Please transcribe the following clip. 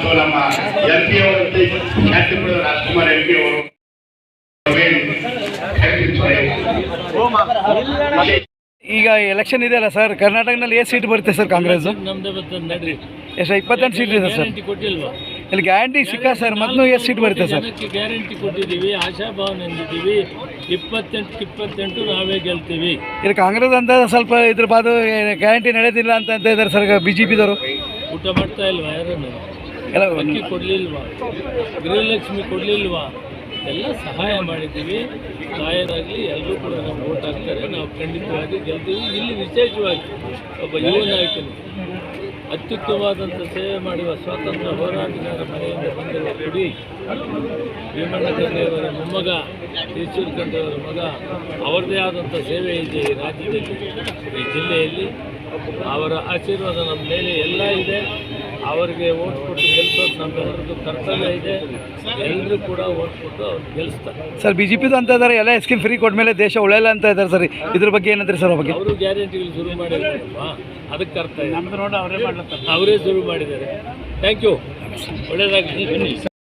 ಮತ್ತು ನಮ್ಮ MP ಅವರು ಶಾಂತಿಪುರ ರಾಜ್ಕುಮಾರ್ MP ಅವರು ಈಗ ಎಲೆಕ್ಷನ್ ಇದೆಯಲ್ಲ ಸರ್, ಕರ್ನಾಟಕದಲ್ಲಿ ಎಷ್ಟು ಸೀಟ್ ಬರುತ್ತೆ ಸರ್ ಕಾಂಗ್ರೆಸ್? ನಮ್ದೇ ಬರ್ತದೆ ನಡ್ರಿ. ಎಷ್ಟು 28 ಸೀಟ್ ಇದೆ ಸರ್. ಗ್ಯಾರಂಟಿ ಕೊಟ್ಟಿಲ್ವಾ? ಇಲ್ಲಿ ಗ್ಯಾರಂಟಿ ಸಿಕ್ಕ ಸರ್, ಮೊದಲು ಎಷ್ಟು ಸೀಟ್ ಬರುತ್ತೆ ಸರ್? ಗ್ಯಾರಂಟಿ ಕೊಟ್ಟಿದ್ದೀವಿ, ಆಶಾಭಾವನೆ ಹೊಂದಿದ್ದೀವಿ. 28 ನಾವೇ ಗೆಲ್ತೀವಿ. ಇಲ್ಲಿ ಕಾಂಗ್ರೆಸ್ ಅಂತ ಸ್ವಲ್ಪ ಇದ್ರ ಬಾದು ಗ್ಯಾರಂಟಿ ನಡೆಯೋದಿಲ್ಲ ಅಂತ ಇದ್ದಾರೆ ಸರ್ BJPದವರು. ಊಟ ಮಾಡ್ತಾ ಇಲ್ವಾ? ಯಾರನ್ನು ಎಲ್ಲ ಅಕ್ಕಿ ಕೊಡಲಿಲ್ವಾ? ಗೃಹಲಕ್ಷ್ಮಿ ಕೊಡಲಿಲ್ವಾ? ಎಲ್ಲ ಸಹಾಯ ಮಾಡಿದ್ದೀವಿ. ತಾಯರಾಗಲಿ ಎಲ್ಲರೂ ಕೂಡ ನಾವು ವೋಟ್ ಹಾಕ್ತಾರೆ. ನಾವು ಖಂಡಿತವಾಗಿ ಗೆಲ್ತೀವಿ. ಇಲ್ಲಿ ವಿಶೇಷವಾಗಿ ಒಬ್ಬ ಯುವ ನಾಯಕನು ಅತ್ಯುತ್ತಮವಾದಂಥ ಸೇವೆ ಮಾಡುವ ಸ್ವಾತಂತ್ರ್ಯ ಹೋರಾಟಗಾರ ಮನೆಯಿಂದ ಬಂದಿರುವ ಕುಡಿ ಭೀಮಣ್ಣ ಖಂಡ್ರೆಯವರ ಮೊಮ್ಮಗ, ಈಶ್ವರ ಖಂಡ್ರೆಯವರ ಮಗ, ಅವರದೇ ಆದಂಥ ಸೇವೆ ಇದೆ ಈ ರಾಜ್ಯದಲ್ಲಿ, ಈ ಜಿಲ್ಲೆಯಲ್ಲಿ. ಅವರ ಆಶೀರ್ವಾದ ನಮ್ಮ ಮೇಲೆ ಎಲ್ಲ ಇದೆ. ಅವರಿಗೆ ಓಟ್ ಕೊಟ್ಟು ಗೆಲ್ಲಿಸೋದು ನಮ್ಮೆಲ್ಲರದ್ದು ಕರ್ತವ್ಯ ಇದೆ. ಎಲ್ಲರೂ ಕೂಡ ಓಟ್ ಕೊಟ್ಟು ಅವ್ರು ಗೆಲ್ಲಿಸ್ತಾರೆ ಸರ್. BJPದು ಅಂತ ಇದ್ದಾರೆ, ಎಲ್ಲ ಸ್ಕೀಮ್ ಫ್ರೀ ಕೊಟ್ಮೇಲೆ ದೇಶ ಉಳಿಯಲ್ಲ ಅಂತ ಇದ್ದಾರೆ ಸರ್. ಇದ್ರ ಬಗ್ಗೆ ಏನಂತಾರೆ ಸರ್? ಬಗ್ಗೆ ಅವರು ಗ್ಯಾರಂಟಿಗಳು ಶುರು ಮಾಡಿದಾರಲ್ವಾ, ಅದಕ್ಕೆ ಅರ್ಥ ಇದೆ. ಅವರೇ ಶುರು ಮಾಡಿದ್ದಾರೆ. ಥ್ಯಾಂಕ್ ಯು, ಒಳ್ಳೆಯದಾಗಲಿ.